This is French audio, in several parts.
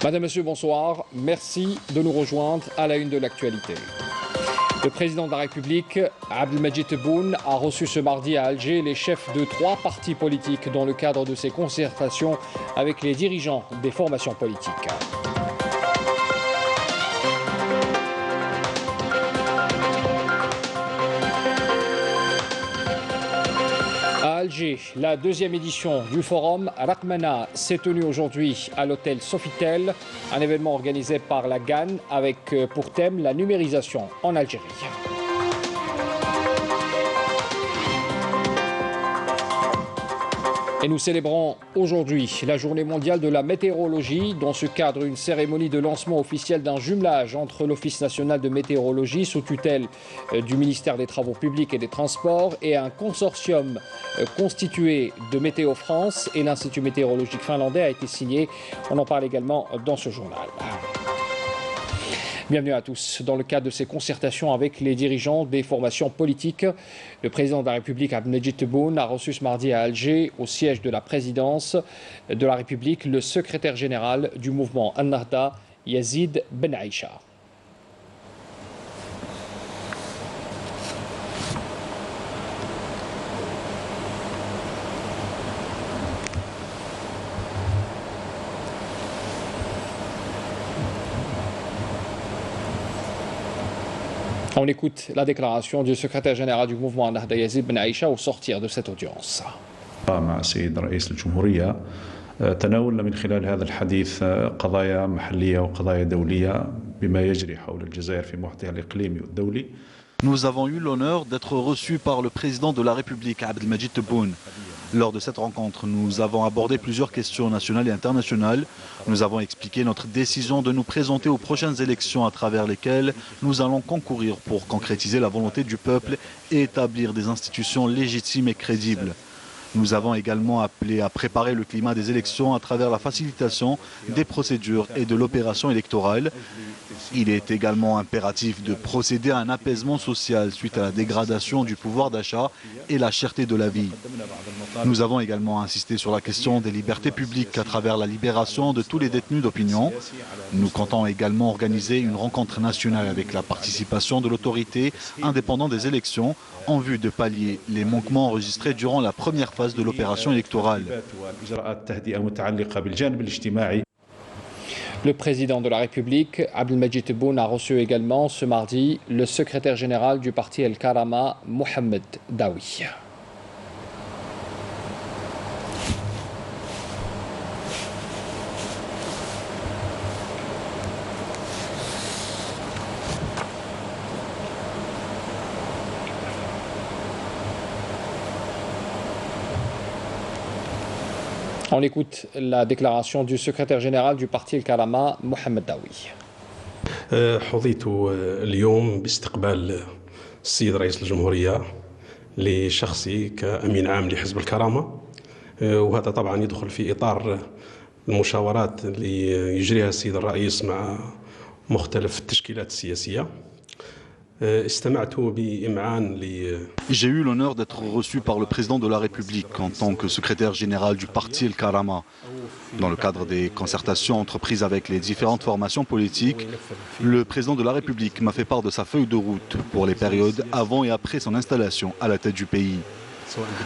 Madame, Monsieur, bonsoir. Merci de nous rejoindre à la une de l'actualité. Le président de la République, Abdelmadjid Tebboune, a reçu ce mardi à Alger les chefs de 3 partis politiques dans le cadre de ses concertations avec les dirigeants des formations politiques. À Alger, la 2e édition du forum Raqmana s'est tenue aujourd'hui à l'hôtel Sofitel, un événement organisé par la GAN avec pour thème la numérisation en Algérie. Et nous célébrons aujourd'hui la journée mondiale de la météorologie. Dans ce cadre, une cérémonie de lancement officiel d'un jumelage entre l'Office national de météorologie sous tutelle du ministère des Travaux publics et des Transports et un consortium constitué de Météo France et l'Institut météorologique finlandais a été signé. On en parle également dans ce journal. Bienvenue à tous. Dans le cadre de ces concertations avec les dirigeants des formations politiques, le président de la République, Abdelmadjid Tebboune, a reçu ce mardi à Alger, au siège de la présidence de la République, le secrétaire général du mouvement An-Nahda, Yazid Ben Aïcha. On écoute la déclaration du secrétaire général du mouvement An-Nahda, Yazid Ben Aïcha, au sortir de cette audience. مع السيد رئيس الجمهورية تناولنا من خلال هذا الحديث قضايا محلية وقضايا دولية بما يجري حول الجزائر في محيطها الإقليمي والدولي. Nous avons eu l'honneur d'être reçus par le président de la République, Abdelmadjid Tebboune. Lors de cette rencontre, nous avons abordé plusieurs questions nationales et internationales. Nous avons expliqué notre décision de nous présenter aux prochaines élections à travers lesquelles nous allons concourir pour concrétiser la volonté du peuple et établir des institutions légitimes et crédibles. Nous avons également appelé à préparer le climat des élections à travers la facilitation des procédures et de l'opération électorale. Il est également impératif de procéder à un apaisement social suite à la dégradation du pouvoir d'achat et la cherté de la vie. Nous avons également insisté sur la question des libertés publiques à travers la libération de tous les détenus d'opinion. Nous comptons également organiser une rencontre nationale avec la participation de l'autorité indépendante des élections en vue de pallier les manquements enregistrés durant la première phase de l'opération électorale. Le président de la République, Abdelmadjid Tebboune, a reçu également ce mardi le secrétaire général du parti El Karama, Mohamed Daoui. On écoute la déclaration du secrétaire général du parti El Karama, Mohamed Daoui. حظيت اليوم باستقبال السيد رئيس الجمهورية لشخصي كأمين عام لحزب الكرامة، وهذا طبعا يدخل في إطار المشاورات اللي يجريها السيد الرئيس مع مختلف التشكيلات السياسية. J'ai eu l'honneur d'être reçu par le président de la République en tant que secrétaire général du parti El Karama. Dans le cadre des concertations entreprises avec les différentes formations politiques, le président de la République m'a fait part de sa feuille de route pour les périodes avant et après son installation à la tête du pays.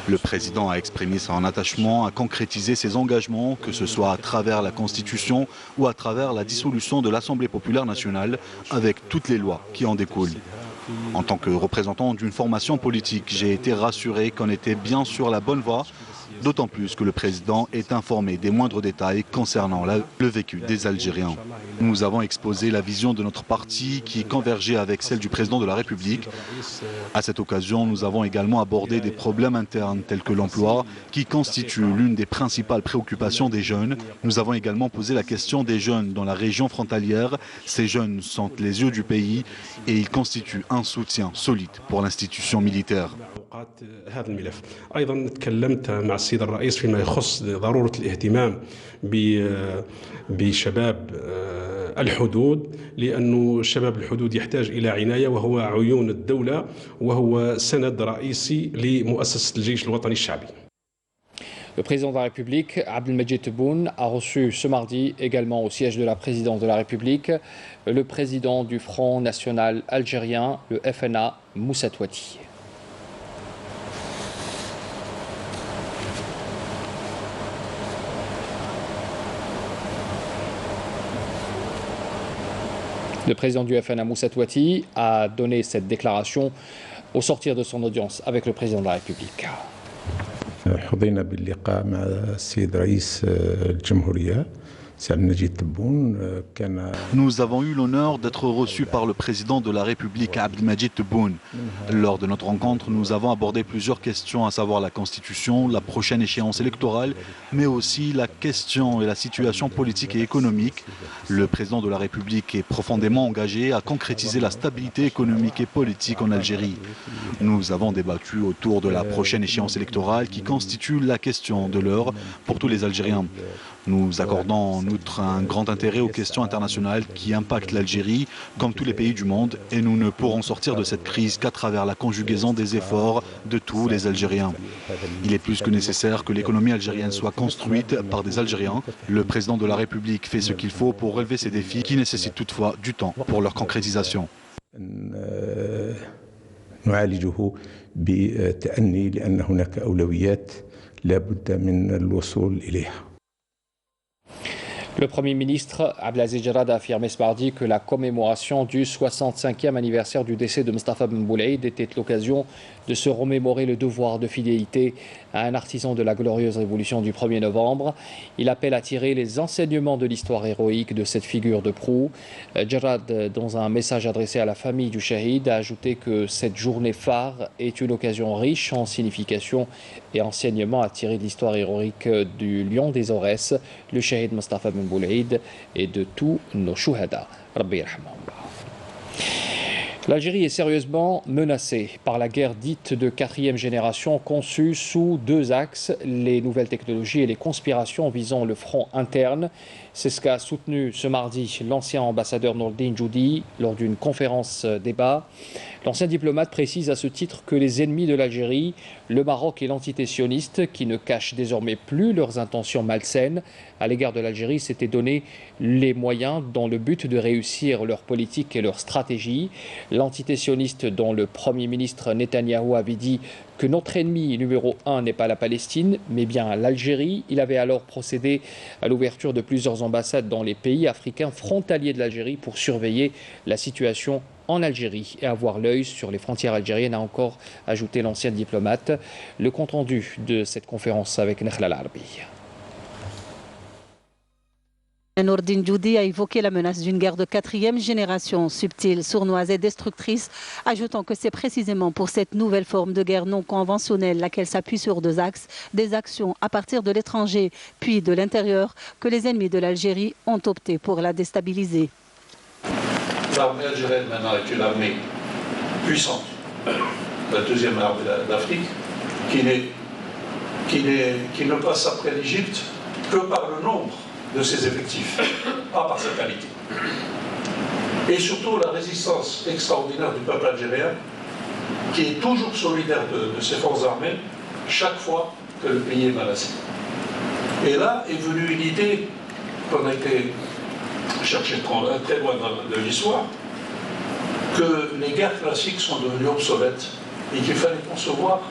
Le président a exprimé son attachement à concrétiser ses engagements, que ce soit à travers la Constitution ou à travers la dissolution de l'Assemblée populaire nationale, avec toutes les lois qui en découlent. En tant que représentant d'une formation politique, j'ai été rassuré qu'on était bien sur la bonne voie, d'autant plus que le président est informé des moindres détails concernant le vécu des Algériens. Nous avons exposé la vision de notre parti qui convergeait avec celle du président de la République. À cette occasion, nous avons également abordé des problèmes internes tels que l'emploi, qui constitue l'une des principales préoccupations des jeunes. Nous avons également posé la question des jeunes dans la région frontalière. Ces jeunes sont les yeux du pays et ils constituent un soutien solide pour l'institution militaire. هذا الملف أيضا تكلمت مع السيد الرئيس فيما يخص ضرورة الاهتمام بشباب الحدود، لأن شباب الحدود يحتاج إلى عناية وهو عيون الدولة وهو سند رئيسي لمؤسسة الجيش الوطني الشعبي. Le président de la République, Abdelmajid Tebboune, a reçu ce mardi, également au siège de la présidence de la République, le président du Front National Algérien, le FNA, Moussa Touati. Le président du FNA, Moussa Touati, a donné cette déclaration au sortir de son audience avec le président de la République. حظينا باللقاء مع السيد رئيس الجمهورية سعد المجيد تبون كان. Nous avons eu l'honneur d'être reçus par le président de la République, Abdelmajid Tebboune. Lors de notre rencontre, nous avons abordé plusieurs questions, à savoir la Constitution, la prochaine échéance électorale, mais aussi la question et la situation politique et économique. Le président de la République est profondément engagé à concrétiser la stabilité économique et politique en Algérie. Nous avons débattu autour de la prochaine échéance électorale qui constitue la question de l'heure pour tous les Algériens. Nous accordons en outre un grand intérêt aux questions internationales qui impactent l'Algérie, comme tous les pays du monde, et nous ne pourrons sortir de cette crise qu'à travers la conjugaison des efforts de tous les Algériens. Il est plus que nécessaire que l'économie algérienne soit construite par des Algériens. Le président de la République fait ce qu'il faut pour relever ces défis qui nécessitent toutefois du temps pour leur concrétisation. نعالجه بتأني لأن هناك أولويات لا بد من الوصول إليها. Le Premier ministre Abdelaziz Jarrad a affirmé ce mardi que la commémoration du 65e anniversaire du décès de Mustafa Ben Boulaïd était l'occasion de se remémorer le devoir de fidélité à un artisan de la glorieuse révolution du 1er novembre. Il appelle à tirer les enseignements de l'histoire héroïque de cette figure de proue. Jarrad, dans un message adressé à la famille du shahid, a ajouté que cette journée phare est une occasion riche en signification et enseignements à tirer de l'histoire héroïque du lion des Aurès, le shahid Mustafa Ben Boulaïd, et de tous nos shuhada. Rabbi yarhamhum. L'Algérie est sérieusement menacée par la guerre dite de 4e génération conçue sous deux axes, les nouvelles technologies et les conspirations visant le front interne. C'est ce qu'a soutenu ce mardi l'ancien ambassadeur Nourdine Joudi lors d'une conférence débat. L'ancien diplomate précise à ce titre que les ennemis de l'Algérie, le Maroc et l'entité sioniste, qui ne cachent désormais plus leurs intentions malsaines à l'égard de l'Algérie, s'étaient donné les moyens dans le but de réussir leur politique et leur stratégie. L'entité sioniste, dont le Premier ministre Netanyahou avait dit que notre ennemi numéro 1 n'est pas la Palestine, mais bien l'Algérie. Il avait alors procédé à l'ouverture de plusieurs ambassades dans les pays africains frontaliers de l'Algérie pour surveiller la situation en Algérie et avoir l'œil sur les frontières algériennes, a encore ajouté l'ancien diplomate. Le compte-rendu de cette conférence avec Nakhla Al-Arbi. Nourdine Joudi a évoqué la menace d'une guerre de 4e génération, subtile, sournoise et destructrice, ajoutant que c'est précisément pour cette nouvelle forme de guerre non conventionnelle, laquelle s'appuie sur deux axes, des actions à partir de l'étranger puis de l'intérieur, que les ennemis de l'Algérie ont opté pour la déstabiliser. L'armée algérienne maintenant est une armée puissante, la deuxième armée d'Afrique, qui ne passe après l'Égypte que par le nombre de ses effectifs, pas par sa qualité. Et surtout la résistance extraordinaire du peuple algérien, qui est toujours solidaire de ses forces armées, chaque fois que le pays est menacé. Et là est venue une idée qu'on a été chercher très loin de l'histoire, que les guerres classiques sont devenues obsolètes et qu'il fallait concevoir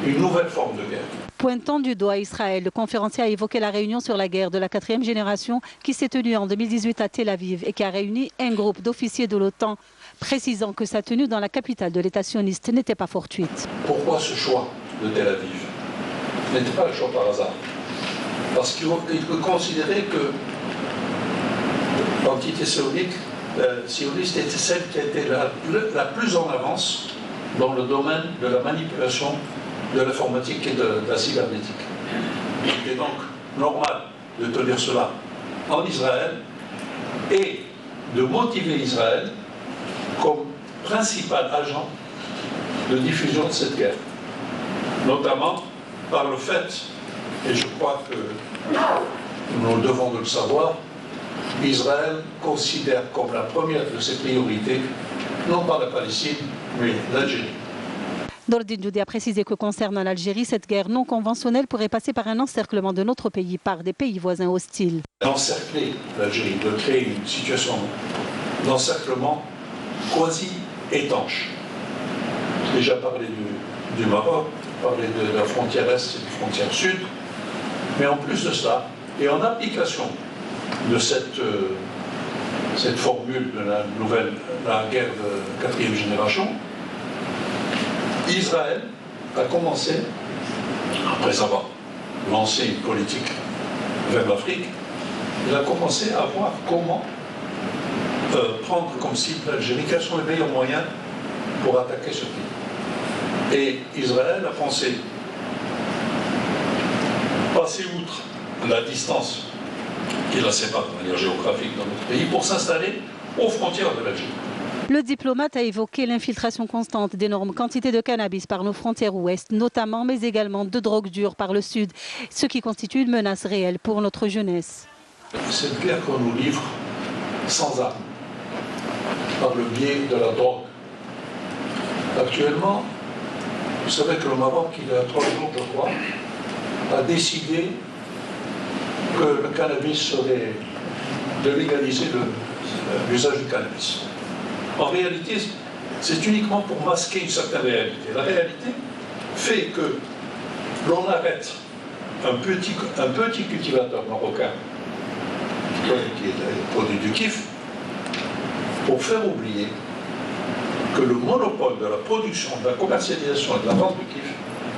une nouvelle forme de guerre. Pointant du doigt Israël, le conférencier a évoqué la réunion sur la guerre de la 4e génération qui s'est tenue en 2018 à Tel Aviv et qui a réuni un groupe d'officiers de l'OTAN, précisant que sa tenue dans la capitale de l'État sioniste n'était pas fortuite. Pourquoi ce choix de Tel Aviv n'était pas le choix par hasard? Parce qu'il considérait que l'entité sioniste était celle qui était la plus en avance dans le domaine de la manipulation de l'informatique et de la cybernétique. Il est donc normal de tenir cela en Israël et de motiver Israël comme principal agent de diffusion de cette guerre, notamment par le fait, et je crois que nous devons de le savoir, Israël considère comme la première de ses priorités, non pas la Palestine, mais l'Algérie. Nordine Djoudi a précisé que concernant l'Algérie, cette guerre non conventionnelle pourrait passer par un encerclement de notre pays par des pays voisins hostiles. D'encercler l'Algérie, de créer une situation d'encerclement quasi étanche. J'ai déjà parlé du Maroc, parlé de la frontière est et de la frontière sud, mais en plus de cela, et en application de cette formule de la guerre de 4e génération, Israël a commencé, après avoir lancé une politique vers l'Afrique, il a commencé à voir comment prendre comme cible l'Algérie, quels sont les meilleurs moyens pour attaquer ce pays. Et Israël a pensé passer outre la distance qui la sépare de manière géographique dans notre pays pour s'installer aux frontières de l'Algérie. Le diplomate a évoqué l'infiltration constante d'énormes quantités de cannabis par nos frontières ouest, notamment, mais également de drogue dure par le sud, ce qui constitue une menace réelle pour notre jeunesse. Cette guerre qu'on nous livre sans armes, par le biais de la drogue. Actuellement, vous savez que le Maroc, il y a 3 jours, je crois, a décidé que le cannabis serait de légaliser l'usage du cannabis. En réalité, c'est uniquement pour masquer une certaine réalité. La réalité fait que l'on arrête un petit cultivateur marocain qui est le produit du kiff pour faire oublier que le monopole de la production, de la commercialisation et de la vente du kiff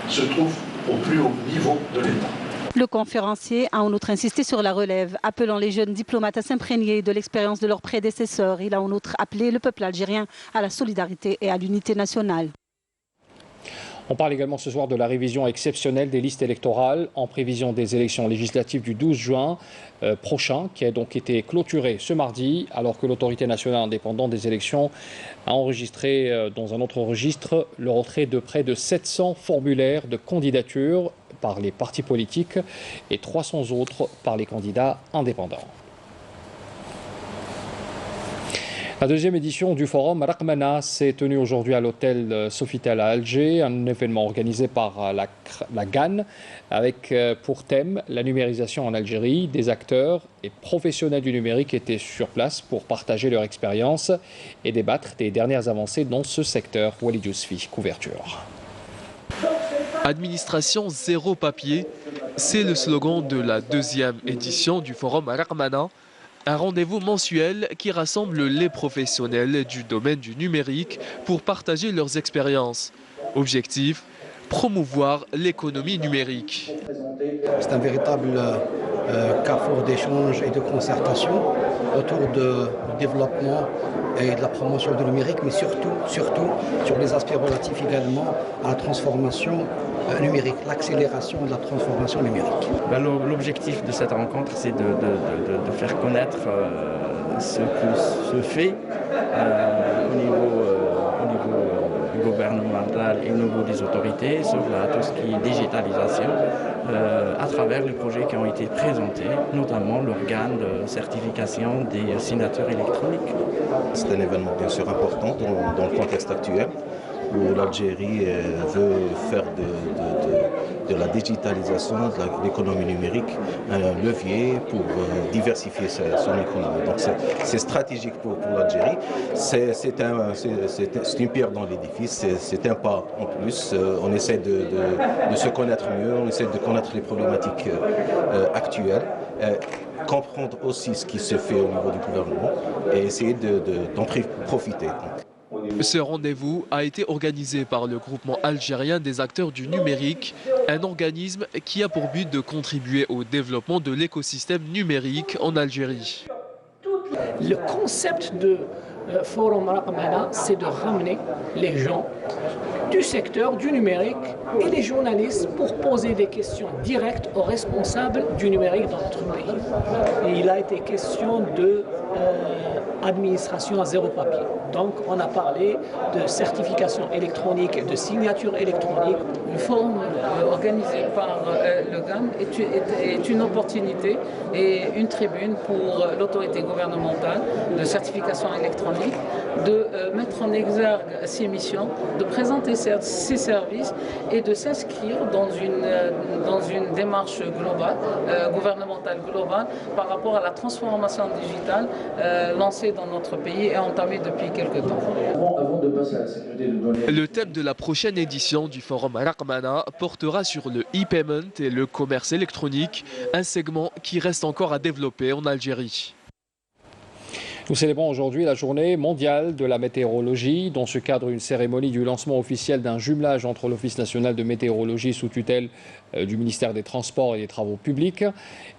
se trouve au plus haut niveau de l'État. Le conférencier a en outre insisté sur la relève, appelant les jeunes diplomates à s'imprégner de l'expérience de leurs prédécesseurs. Il a en outre appelé le peuple algérien à la solidarité et à l'unité nationale. On parle également ce soir de la révision exceptionnelle des listes électorales en prévision des élections législatives du 12 juin prochain, qui a donc été clôturée ce mardi, alors que l'autorité nationale indépendante des élections a enregistré dans un autre registre le retrait de près de 700 formulaires de candidature par les partis politiques et 300 autres par les candidats indépendants. La deuxième édition du forum Raqmana s'est tenue aujourd'hui à l'hôtel Sofitel à Alger, un événement organisé par la GAN avec pour thème la numérisation en Algérie. Des acteurs et professionnels du numérique étaient sur place pour partager leur expérience et débattre des dernières avancées dans ce secteur. Walid Yousfi, couverture. Administration zéro papier, c'est le slogan de la deuxième édition du forum Raqmana. Un rendez-vous mensuel qui rassemble les professionnels du domaine du numérique pour partager leurs expériences. Objectif, promouvoir l'économie numérique. C'est un véritable carrefour d'échange et de concertation autour du développement et de la promotion du numérique, mais surtout sur les aspects relatifs également à la transformation numérique, l'accélération de la transformation numérique. L'objectif de cette rencontre, c'est de faire connaître ce que se fait au niveau gouvernemental et au niveau des autorités sur tout ce qui est digitalisation à travers les projets qui ont été présentés, notamment l'organe de certification des signatures électroniques. C'est un événement bien sûr important dans le contexte actuel où l'Algérie veut faire de la digitalisation, de l'économie numérique, un levier pour diversifier son économie. Donc c'est stratégique pour l'Algérie. C'est une pierre dans l'édifice, c'est un pas en plus. On essaie de se connaître mieux, on essaie de connaître les problématiques actuelles. Comprendre aussi ce qui se fait au niveau du gouvernement et essayer d'en profiter. Ce rendez-vous a été organisé par le groupement algérien des acteurs du numérique, un organisme qui a pour but de contribuer au développement de l'écosystème numérique en Algérie. Le concept de Forum Raqmana, c'est de ramener les gens du secteur du numérique et les journalistes pour poser des questions directes aux responsables du numérique dans notre pays. Et il a été question de administration à zéro papier. Donc on a parlé de certification électronique et de signature électronique. Le forum organisé par le GAN est une opportunité et une tribune pour l'autorité gouvernementale de certification électronique de mettre en exergue ses missions, de présenter ses services et de s'inscrire dans une démarche globale, gouvernementale globale par rapport à la transformation digitale lancée dans notre pays et entamée depuis quelques temps. Le thème de la prochaine édition du forum Raqmana portera sur le e-payment et le commerce électronique, un segment qui reste encore à développer en Algérie. Nous célébrons aujourd'hui la journée mondiale de la météorologie. Dans ce cadre, une cérémonie du lancement officiel d'un jumelage entre l'Office national de météorologie sous tutelle du ministère des Transports et des Travaux publics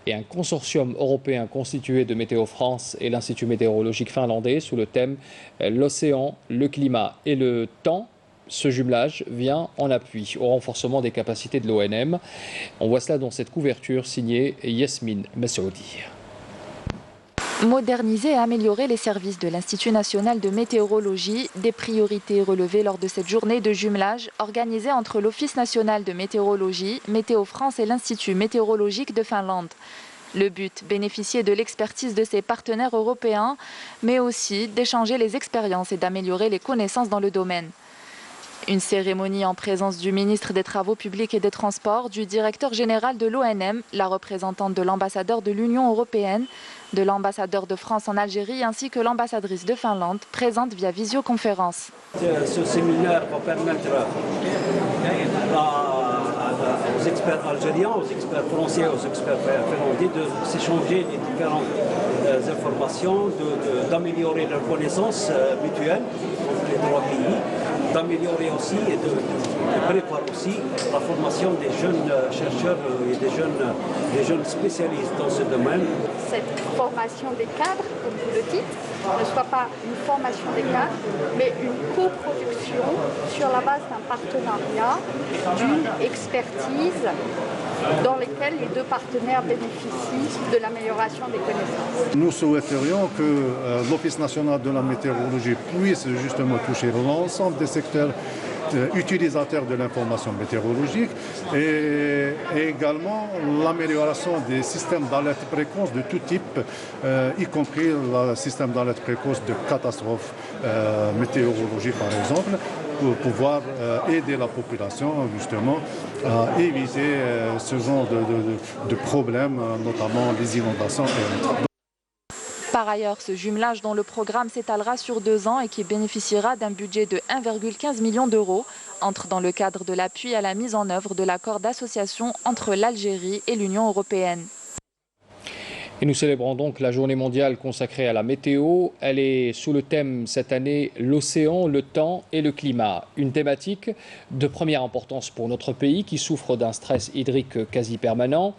et un consortium européen constitué de Météo France et l'Institut météorologique finlandais sous le thème « L'océan, le climat et le temps ». Ce jumelage vient en appui au renforcement des capacités de l'ONM. On voit cela dans cette couverture signée Yasmine Messoudi. Moderniser et améliorer les services de l'Institut national de météorologie, des priorités relevées lors de cette journée de jumelage organisée entre l'Office national de météorologie, Météo France et l'Institut météorologique de Finlande. Le but, bénéficier de l'expertise de ses partenaires européens, mais aussi d'échanger les expériences et d'améliorer les connaissances dans le domaine. Une cérémonie en présence du ministre des Travaux publics et des Transports, du directeur général de l'ONM, la représentante de l'ambassadeur de l'Union européenne, de l'ambassadeur de France en Algérie ainsi que l'ambassadrice de Finlande, présente via visioconférence. Ce séminaire va permettre aux experts algériens, aux experts français, aux experts finlandais de s'échanger les différentes informations, d'améliorer leurs connaissances mutuelles entre les trois pays, d'améliorer aussi et de préparer aussi la formation des jeunes chercheurs et des jeunes spécialistes dans ce domaine. Cette formation des cadres, comme vous le dites, ne soit pas une formation des cadres, mais une coproduction sur la base d'un partenariat, d'une expertise dans lesquelles les deux partenaires bénéficient de l'amélioration des connaissances. Nous souhaiterions que l'Office national de la météorologie puisse justement toucher l'ensemble des secteurs utilisateurs de l'information météorologique et également l'amélioration des systèmes d'alerte précoce de tout type, y compris le système d'alerte précoce de catastrophes météorologiques par exemple, pour pouvoir aider la population justement à éviter ce genre de problèmes, notamment les inondations et autres. Par ailleurs, ce jumelage dont le programme s'étalera sur 2 ans et qui bénéficiera d'un budget de 1,15 million d'euros entre dans le cadre de l'appui à la mise en œuvre de l'accord d'association entre l'Algérie et l'Union européenne. Et nous célébrons donc la journée mondiale consacrée à la météo. Elle est sous le thème cette année « L'océan, le temps et le climat ». Une thématique de première importance pour notre pays qui souffre d'un stress hydrique quasi permanent,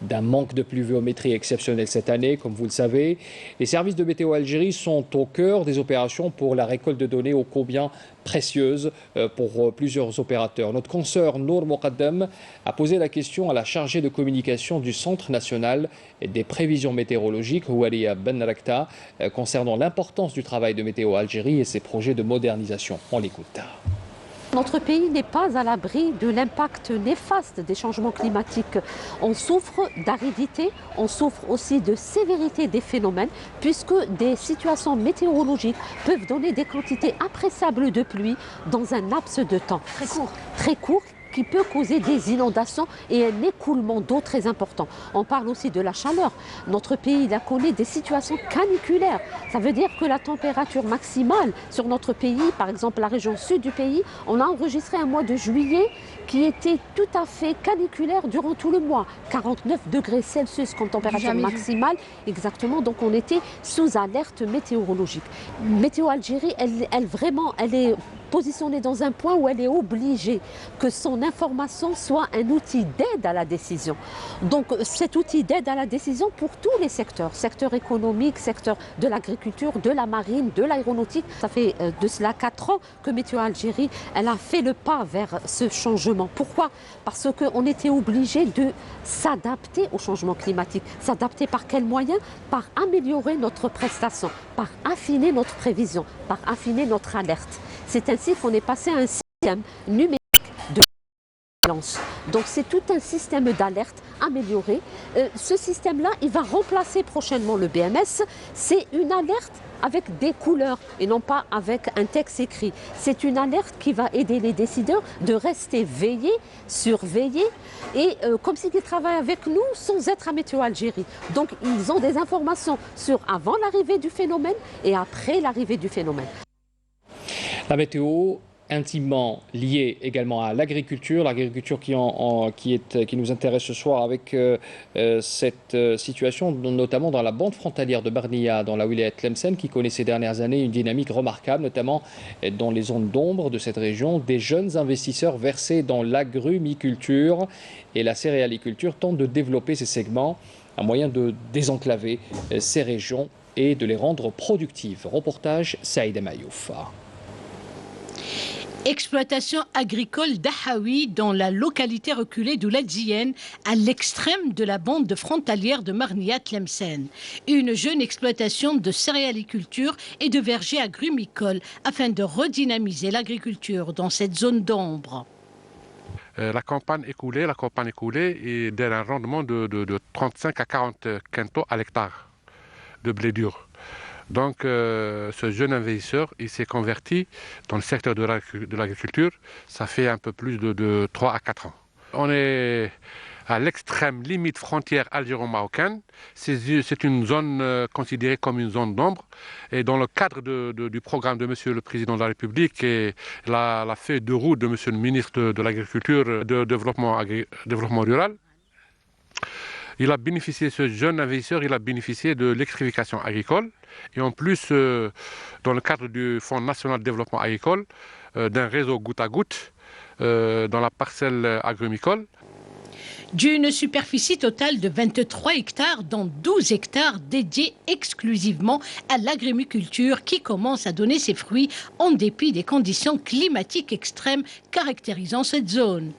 d'un manque de pluviométrie exceptionnel cette année, comme vous le savez. Les services de Météo Algérie sont au cœur des opérations pour la récolte de données ô combien précieuses pour plusieurs opérateurs. Notre consoeur Nour Moqaddam a posé la question à la chargée de communication du Centre national des prévisions météorologiques, Oualia Ben Rakta, concernant l'importance du travail de Météo Algérie et ses projets de modernisation. On l'écoute. Notre pays n'est pas à l'abri de l'impact néfaste des changements climatiques. On souffre d'aridité, on souffre aussi de sévérité des phénomènes, puisque des situations météorologiques peuvent donner des quantités appréciables de pluie dans un laps de temps très court, qui peut causer des inondations et un écoulement d'eau très important. On parle aussi de la chaleur. Notre pays il a connu des situations caniculaires. Ça veut dire que la température maximale sur notre pays, par exemple la région sud du pays, on a enregistré un mois de juillet qui était tout à fait caniculaire durant tout le mois. 49 degrés Celsius comme température maximale. Exactement, donc on était sous alerte météorologique. Météo Algérie, elle est positionnée dans un point où elle est obligée que son information soit un outil d'aide à la décision. Donc cet outil d'aide à la décision pour tous les secteurs, secteur économique, secteur de l'agriculture, de la marine, de l'aéronautique. Ça fait de cela 4 ans que Météo Algérie, elle a fait le pas vers ce changement. Pourquoi? Parce qu'on était obligé de s'adapter au changement climatique. S'adapter par quels moyens? Par améliorer notre prestation, par affiner notre prévision, par affiner notre alerte. C'est ainsi qu'on est passé à un système numérique de vigilance. Donc c'est tout un système d'alerte amélioré. Ce système-là, il va remplacer prochainement le BMS. C'est une alerte avec des couleurs et non pas avec un texte écrit. C'est une alerte qui va aider les décideurs de rester veillés, surveillés et comme s'ils travaillent avec nous sans être à Météo Algérie. Donc ils ont des informations sur avant l'arrivée du phénomène et après l'arrivée du phénomène. La météo intimement liée également à l'agriculture qui nous intéresse ce soir avec cette situation, notamment dans la bande frontalière de Barnia, dans la wilaya Tlemcen, qui connaît ces dernières années une dynamique remarquable, notamment dans les zones d'ombre de cette région. Des jeunes investisseurs versés dans l'agrumiculture et la céréaliculture tentent de développer ces segments, un moyen de désenclaver ces régions et de les rendre productives. Reportage Saïd Mayouf. Exploitation agricole d'Ahawi dans la localité reculée d'Ouladjienne, à l'extrême de la bande frontalière de Marnia Tlemcen. Une jeune exploitation de céréaliculture et de vergers agrumicoles afin de redynamiser l'agriculture dans cette zone d'ombre. La campagne écoulée est d'un rendement de 35 à 40 quintaux à l'hectare de blé dur. Donc ce jeune investisseur, il s'est converti dans le secteur de l'agriculture, ça fait un peu plus de 3 à 4 ans. On est à l'extrême limite frontière algéro-marocaine. C'est une zone considérée comme une zone d'ombre. Et dans le cadre du programme de Monsieur le Président de la République et la feuille de route de Monsieur le Ministre de l'Agriculture, de développement rural, il a bénéficié, ce jeune investisseur, il a bénéficié de l'électrification agricole et en plus, dans le cadre du Fonds national de développement agricole, d'un réseau goutte à goutte dans la parcelle agrumicole. D'une superficie totale de 23 hectares, dont 12 hectares dédiés exclusivement à l'agrumiculture qui commence à donner ses fruits en dépit des conditions climatiques extrêmes caractérisant cette zone.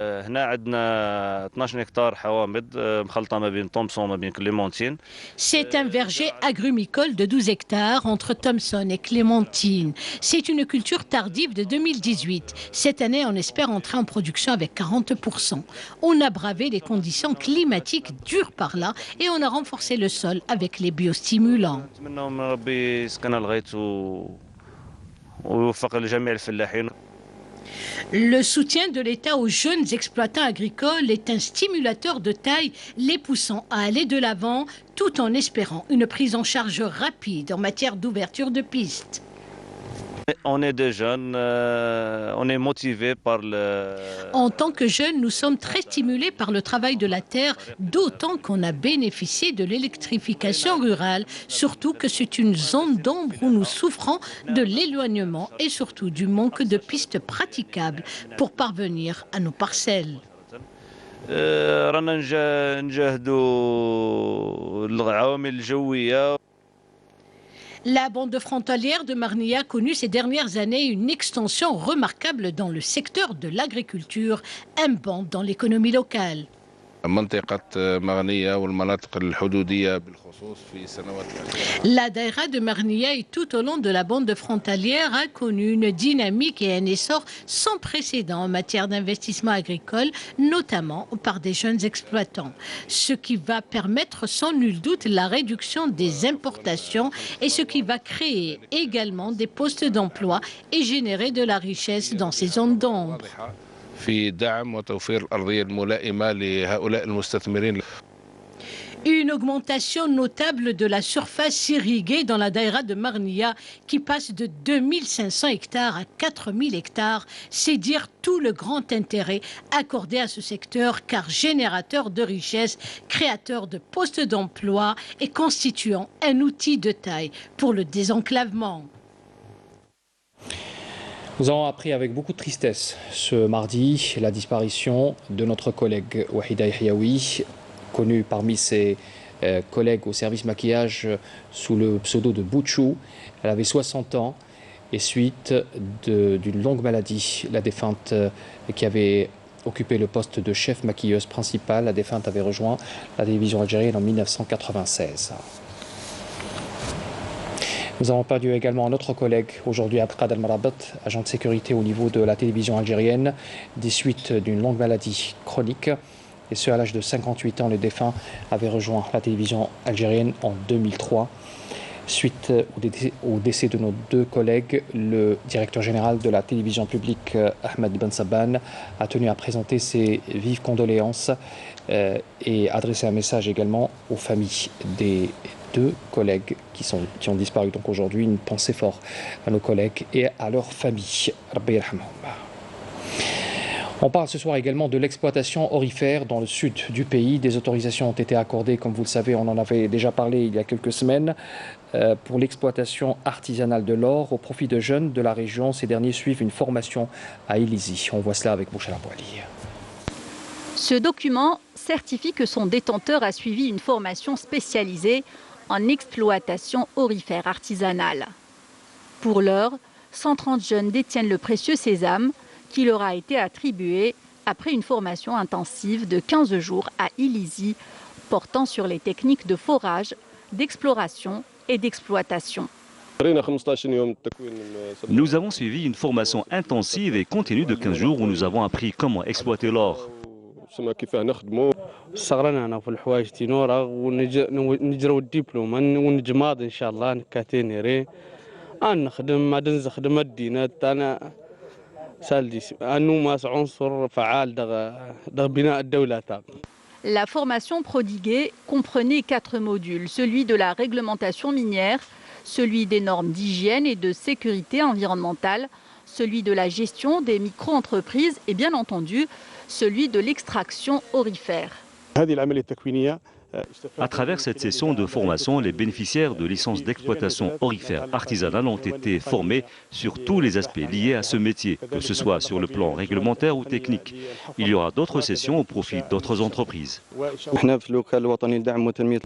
هنا عندنا 12 هكتار حوامض مخلطة ما بين تومسون وما بين كليمونتين. C'est un verger agrumicole de 12 hectares entre Thomson et Clémentine. C'est une culture tardive de 2018. Cette année, on espère entrer en production avec 40%. On a bravé les conditions climatiques dures par là et on a renforcé le sol avec les biostimulants. نتمنى ربي يسكنها الغيث ويوفق لجميع الفلاحين. Le soutien de l'État aux jeunes exploitants agricoles est un stimulateur de taille, les poussant à aller de l'avant tout en espérant une prise en charge rapide en matière d'ouverture de pistes. On est des jeunes, on est motivés par le... En tant que jeunes, nous sommes très stimulés par le travail de la terre, d'autant qu'on a bénéficié de l'électrification rurale, surtout que c'est une zone d'ombre où nous souffrons de l'éloignement et surtout du manque de pistes praticables pour parvenir à nos parcelles. رانا نجاهدوا العوامل الجوية. La bande frontalière de Marnia a connu ces dernières années une extension remarquable dans le secteur de l'agriculture, un bond dans l'économie locale. La daïra de Marnia et tout au long de la bande frontalière a connu une dynamique et un essor sans précédent en matière d'investissement agricole, notamment par des jeunes exploitants. Ce qui va permettre sans nul doute la réduction des importations et ce qui va créer également des postes d'emploi et générer de la richesse dans ces zones d'ombre. Une augmentation notable de la surface irriguée dans la daïra de Marnia qui passe de 2500 hectares à 4000 hectares, c'est dire tout le grand intérêt accordé à ce secteur car générateur de richesse, créateur de postes d'emploi et constituant un outil de taille pour le désenclavement. Nous avons appris avec beaucoup de tristesse ce mardi la disparition de notre collègue Wahida Yahyaoui, connue parmi ses collègues au service maquillage sous le pseudo de Bouchou. Elle avait 60 ans et suite d'une longue maladie, la défunte qui avait occupé le poste de chef maquilleuse principale, la défunte avait rejoint la télévision algérienne en 1996. Nous avons perdu également notre collègue aujourd'hui, Abdelkader Marabat, agent de sécurité au niveau de la télévision algérienne, des suites d'une longue maladie chronique. Et ce, à l'âge de 58 ans, le défunt avait rejoint la télévision algérienne en 2003. Suite au décès de nos deux collègues, le directeur général de la télévision publique, Ahmed Ben Sabban, a tenu à présenter ses vives condoléances et adresser un message également aux familles des deux collègues qui ont disparu. Donc aujourd'hui, une pensée forte à nos collègues et à leurs familles. Rabbi yarhamhum. On parle ce soir également de l'exploitation aurifère dans le sud du pays. Des autorisations ont été accordées, comme vous le savez, on en avait déjà parlé il y a quelques semaines, pour l'exploitation artisanale de l'or au profit de jeunes de la région. Ces derniers suivent une formation à Ilizi. On voit cela avec Bouchel Abouali. Ce document certifie que son détenteur a suivi une formation spécialisée en exploitation aurifère artisanale. Pour l'heure, 130 jeunes détiennent le précieux sésame qui leur a été attribué après une formation intensive de 15 jours à Ilizi, portant sur les techniques de forage, d'exploration et d'exploitation. Nous avons suivi une formation intensive et continue de 15 jours où nous avons appris comment exploiter l'or. La formation prodiguée comprenait 4 modules, celui de la réglementation minière, celui des normes d'hygiène et de sécurité environnementale, celui de la gestion des micro-entreprises et bien entendu celui de l'extraction aurifère. À travers cette session de formation, les bénéficiaires de licences d'exploitation aurifère artisanale ont été formés sur tous les aspects liés à ce métier, que ce soit sur le plan réglementaire ou technique. Il y aura d'autres sessions au profit d'autres entreprises.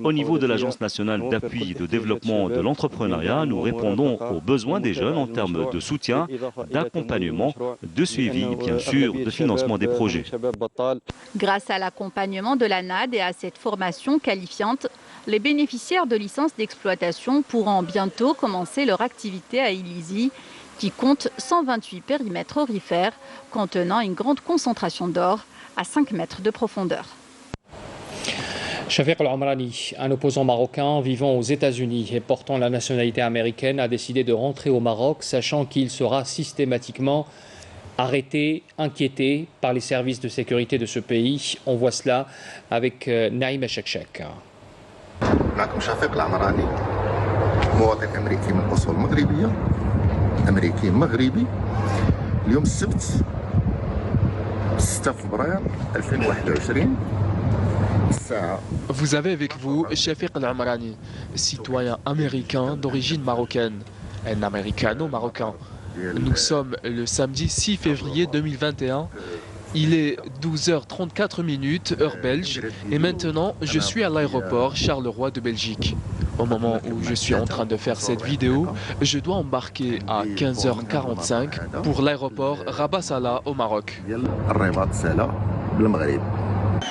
Au niveau de l'Agence nationale d'appui et de développement de l'entrepreneuriat, nous répondons aux besoins des jeunes en termes de soutien, d'accompagnement, de suivi et bien sûr de financement des projets. Grâce à l'accompagnement de l'ANAD et à cette formation qualifiante, les bénéficiaires de licences d'exploitation pourront bientôt commencer leur activité à Ilizi, qui compte 128 périmètres aurifères contenant une grande concentration d'or à 5 mètres de profondeur. Shafiq Al-Omrani, un opposant marocain vivant aux États-Unis et portant la nationalité américaine, a décidé de rentrer au Maroc, sachant qu'il sera systématiquement arrêté, inquiété par les services de sécurité de ce pays. On voit cela avec Naïm Chekchek. معكم شفيق العمراني مواطن أمريكي من أصول مغربية أمريكي مغربي اليوم السبت 6 فبراير 2021. Vous avez avec vous Shafiq Al-Amrani, citoyen américain d'origine marocaine, un américano-marocain. Nous sommes le samedi 6 février 2021. Il est 12h34 heure belge et maintenant je suis à l'aéroport Charleroi de Belgique. Au moment où je suis en train de faire cette vidéo, je dois embarquer à 15h45 pour l'aéroport Rabat Salah au Maroc.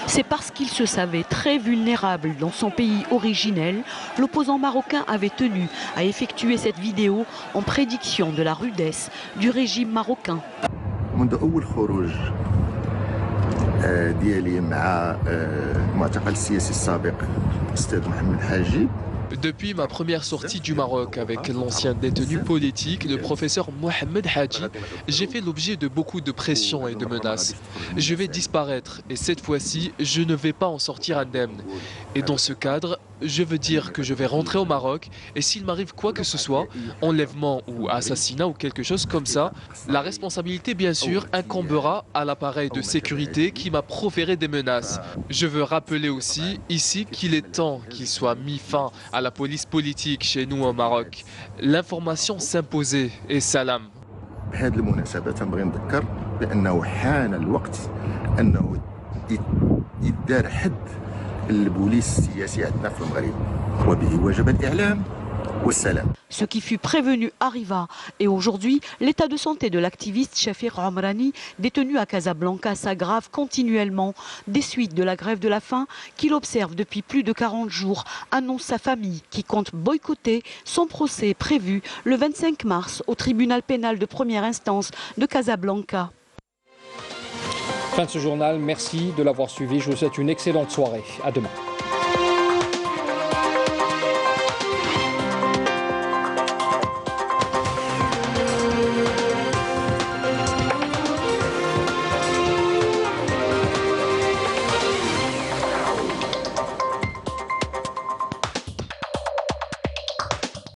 C'est parce qu'il se savait très vulnérable dans son pays originel, l'opposant marocain avait tenu à effectuer cette vidéo en prédiction de la rudesse du régime marocain. Depuis ma première sortie du Maroc avec l'ancien détenu politique, le professeur Mohamed Hadji, j'ai fait l'objet de beaucoup de pression et de menaces. Je vais disparaître et cette fois-ci, je ne vais pas en sortir indemne. Et dans ce cadre, je veux dire que je vais rentrer au Maroc et s'il m'arrive quoi que ce soit, enlèvement ou assassinat ou quelque chose comme ça, la responsabilité bien sûr incombera à l'appareil de sécurité qui m'a proféré des menaces. Je veux rappeler aussi ici qu'il est temps qu'il soit mis fin à la police politique chez nous au Maroc. L'information s'imposait et salam. بهذه المناسبة تنبغي نذكر بأنه حان الوقت أنه يدار حد البوليس السياسي عندنا في المغرب وبه وجب الإعلام. Ce qui fut prévenu arriva et aujourd'hui, l'état de santé de l'activiste Shafir Omrani, détenu à Casablanca, s'aggrave continuellement des suites de la grève de la faim qu'il observe depuis plus de 40 jours, annonce sa famille qui compte boycotter son procès prévu le 25 mars au tribunal pénal de première instance de Casablanca. Fin de ce journal, merci de l'avoir suivi, je vous souhaite une excellente soirée, à demain.